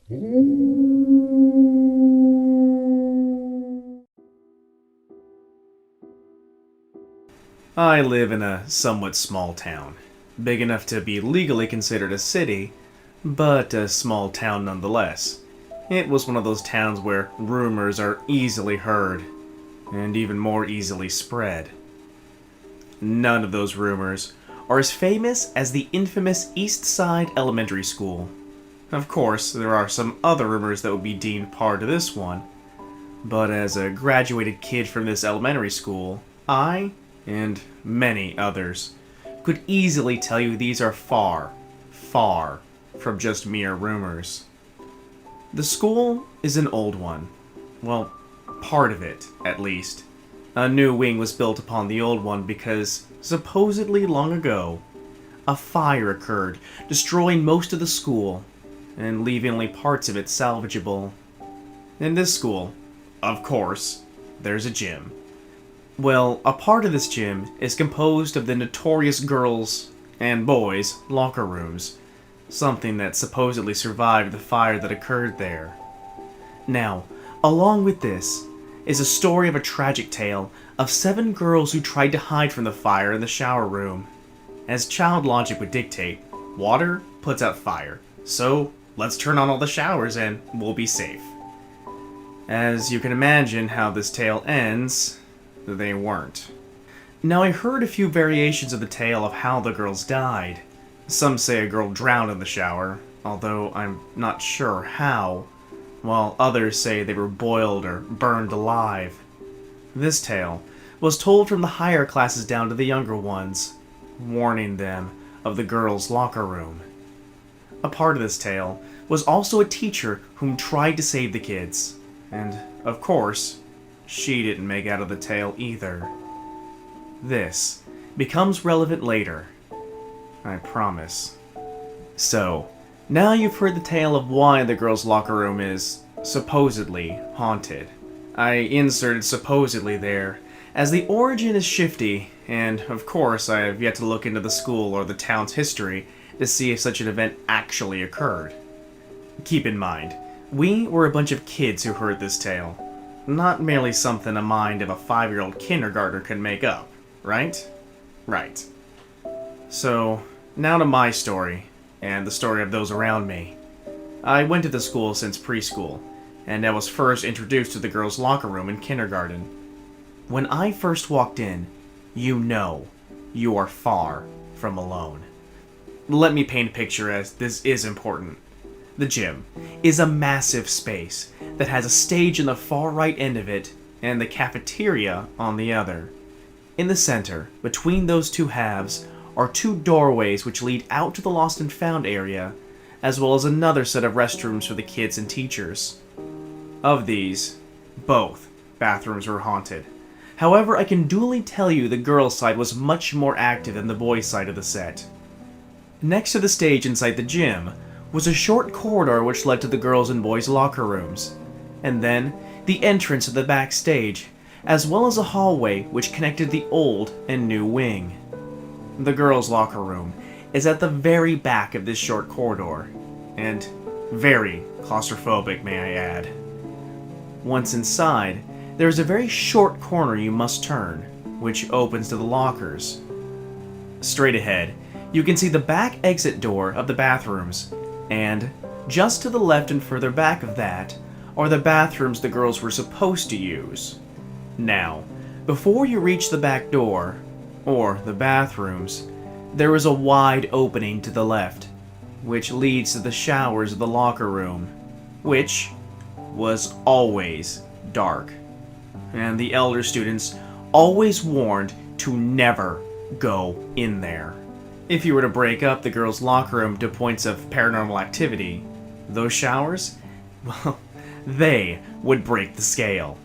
I live in a somewhat small town, big enough to be legally considered a city, but a small town nonetheless. It was one of those towns where rumors are easily heard, and even more easily spread. None of those rumors are as famous as the infamous Eastside Elementary School. Of course, there are some other rumors that would be deemed part of this one, but as a graduated kid from this elementary school, I, and many others, could easily tell you these are far, far from just mere rumors. The school is an old one. Well, part of it, at least. A new wing was built upon the old one because, supposedly long ago, a fire occurred, destroying most of the school, and leaving only parts of it salvageable. In this school, of course, there's a gym. Well, a part of this gym is composed of the notorious girls' and boys' locker rooms, something that supposedly survived the fire that occurred there. Now, along with this is a story of a tragic tale of 7 girls who tried to hide from the fire in the shower room. As child logic would dictate, water puts out fire, so let's turn on all the showers and we'll be safe. As you can imagine how this tale ends, they weren't. Now, I heard a few variations of the tale of how the girls died. Some say a girl drowned in the shower, although I'm not sure how, while others say they were boiled or burned alive. This tale was told from the higher classes down to the younger ones, warning them of the girls' locker room. A part of this tale was also a teacher whom tried to save the kids, and, of course, she didn't make out of the tale either. This becomes relevant later, I promise. So, now you've heard the tale of why the girls' locker room is supposedly haunted. I inserted supposedly there, as the origin is shifty, and of course I have yet to look into the school or the town's history to see if such an event actually occurred. Keep in mind, we were a bunch of kids who heard this tale, not merely something a mind of a 5-year-old kindergartner can make up, right? Right. So, now to my story, and the story of those around me. I went to the school since preschool, and I was first introduced to the girls' locker room in kindergarten. When I first walked in, you know you are far from alone. Let me paint a picture, as this is important. The gym is a massive space that has a stage in the far right end of it and the cafeteria on the other. In the center, between those two halves, are 2 doorways which lead out to the lost and found area, as well as another set of restrooms for the kids and teachers. Of these, both bathrooms were haunted. However, I can duly tell you the girls' side was much more active than the boys' side of the set. Next to the stage inside the gym was a short corridor which led to the girls' and boys' locker rooms, and then the entrance to the backstage, as well as a hallway which connected the old and new wing. The girls' locker room is at the very back of this short corridor, and very claustrophobic, may I add. Once inside, there is a very short corner you must turn, which opens to the lockers. Straight ahead, you can see the back exit door of the bathrooms, and just to the left and further back of that are the bathrooms the girls were supposed to use. Now, before you reach the back door, or the bathrooms, there is a wide opening to the left, which leads to the showers of the locker room, which was always dark, and the elder students always warned to never go in there. If you were to break up the girls' locker room to points of paranormal activity, those showers, well, they would break the scale.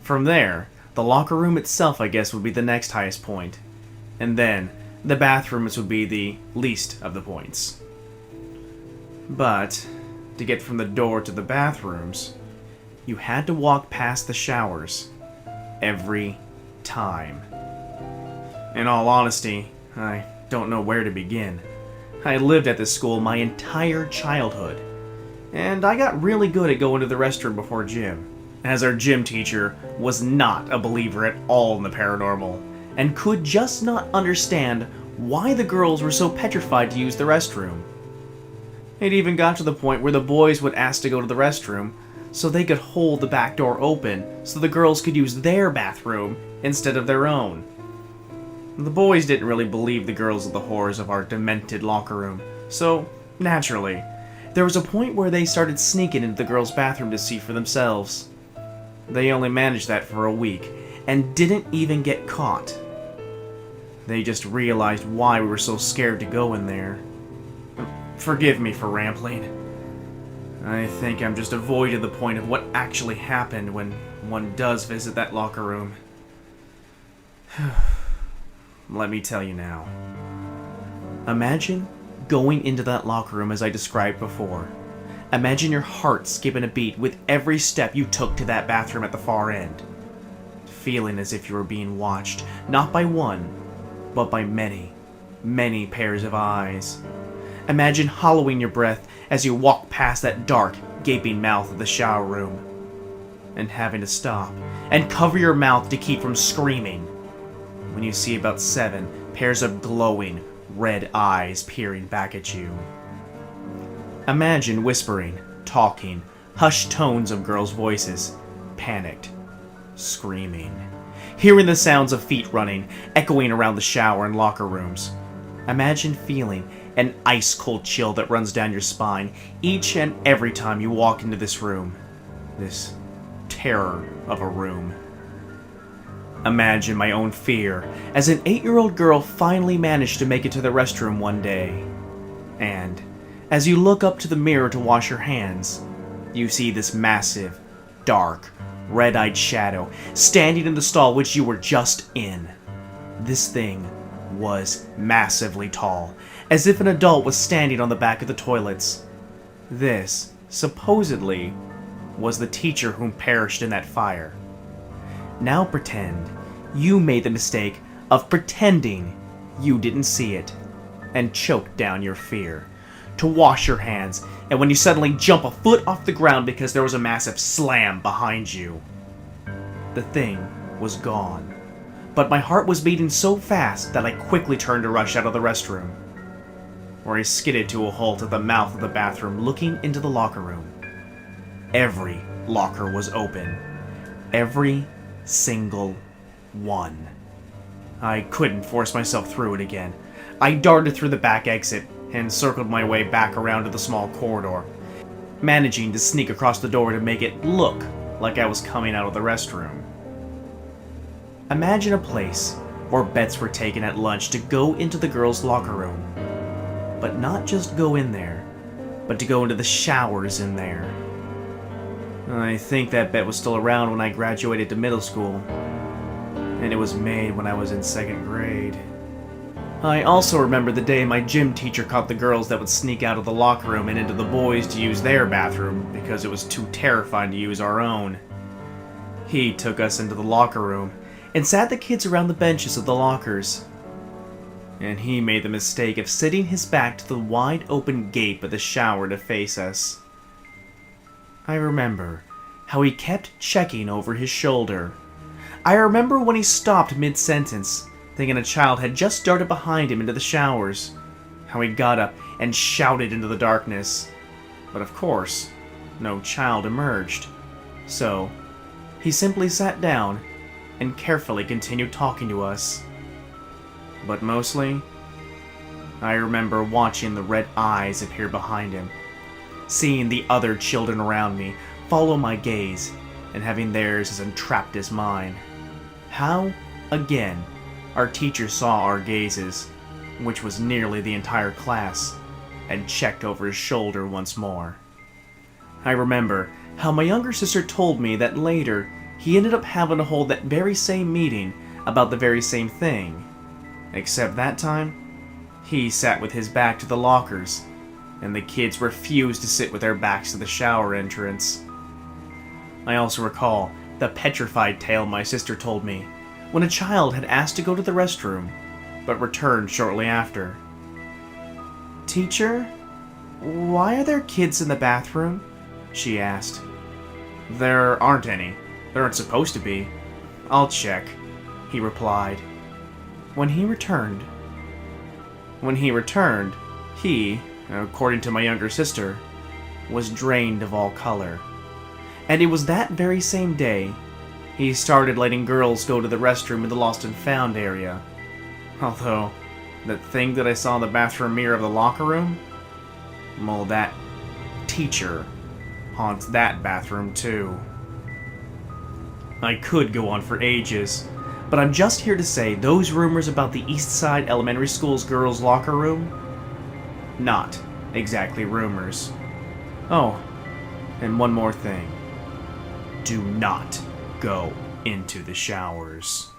From there, the locker room itself, I guess, would be the next highest point, and then the bathrooms would be the least of the points. But, to get from the door to the bathrooms, you had to walk past the showers every time. In all honesty, I don't know where to begin. I lived at this school my entire childhood, and I got really good at going to the restroom before gym, as our gym teacher was not a believer at all in the paranormal, and could just not understand why the girls were so petrified to use the restroom. It even got to the point where the boys would ask to go to the restroom so they could hold the back door open so the girls could use their bathroom instead of their own. The boys didn't really believe the girls of the horrors of our demented locker room, so, naturally, there was a point where they started sneaking into the girls' bathroom to see for themselves. They only managed that for a week, and didn't even get caught. They just realized why we were so scared to go in there. Forgive me for rambling. I think I'm just avoiding the point of what actually happened when one does visit that locker room. Let me tell you now. Imagine going into that locker room as I described before. Imagine your heart skipping a beat with every step you took to that bathroom at the far end. Feeling as if you were being watched, not by one, but by many, many pairs of eyes. Imagine hollowing your breath as you walk past that dark, gaping mouth of the shower room, and having to stop and cover your mouth to keep from screaming when you see about 7 pairs of glowing, red eyes peering back at you. Imagine whispering, talking, hushed tones of girls' voices, panicked, screaming, hearing the sounds of feet running, echoing around the shower and locker rooms. Imagine feeling an ice-cold chill that runs down your spine each and every time you walk into this room. This terror of a room. Imagine my own fear as an 8-year-old girl finally managed to make it to the restroom one day. And as you look up to the mirror to wash your hands, you see this massive, dark, red-eyed shadow standing in the stall which you were just in. This thing was massively tall, as if an adult was standing on the back of the toilets. This, supposedly, was the teacher whom perished in that fire. Now pretend you made the mistake of pretending you didn't see it, and choke down your fear, to wash your hands, and when you suddenly jump a foot off the ground because there was a massive slam behind you. The thing was gone, but my heart was beating so fast that I quickly turned to rush out of the restroom, where I skidded to a halt at the mouth of the bathroom looking into the locker room. Every locker was open. Every single one. I couldn't force myself through it again. I darted through the back exit and circled my way back around to the small corridor, managing to sneak across the door to make it look like I was coming out of the restroom. Imagine a place where bets were taken at lunch to go into the girls' locker room. But not just go in there, but to go into the showers in there. I think that bet was still around when I graduated to middle school, and it was made when I was in 2nd grade. I also remember the day my gym teacher caught the girls that would sneak out of the locker room and into the boys to use their bathroom because it was too terrifying to use our own. He took us into the locker room and sat the kids around the benches of the lockers. And he made the mistake of sitting his back to the wide open gate of the shower to face us. I remember how he kept checking over his shoulder. I remember when he stopped mid-sentence, thinking a child had just darted behind him into the showers, how he got up and shouted into the darkness. But of course, no child emerged. So, he simply sat down and carefully continued talking to us. But mostly, I remember watching the red eyes appear behind him, seeing the other children around me follow my gaze, and having theirs as entrapped as mine. How, again, our teacher saw our gazes, which was nearly the entire class, and checked over his shoulder once more. I remember how my younger sister told me that later he ended up having to hold that very same meeting about the very same thing, except that time, he sat with his back to the lockers, and the kids refused to sit with their backs to the shower entrance. I also recall the petrified tale my sister told me when a child had asked to go to the restroom, but returned shortly after. "Teacher, Why are there kids in the bathroom? She asked. There aren't any. There aren't supposed to be. I'll check, he replied. When he returned, he, according to my younger sister, was drained of all color. And it was that very same day he started letting girls go to the restroom in the Lost and Found area. Although, that thing that I saw in the bathroom mirror of the locker room? Well, that teacher haunts that bathroom too. I could go on for ages, but I'm just here to say those rumors about the Eastside Elementary School's girls' locker room? Not exactly rumors. Oh, and one more thing. Do not go into the showers.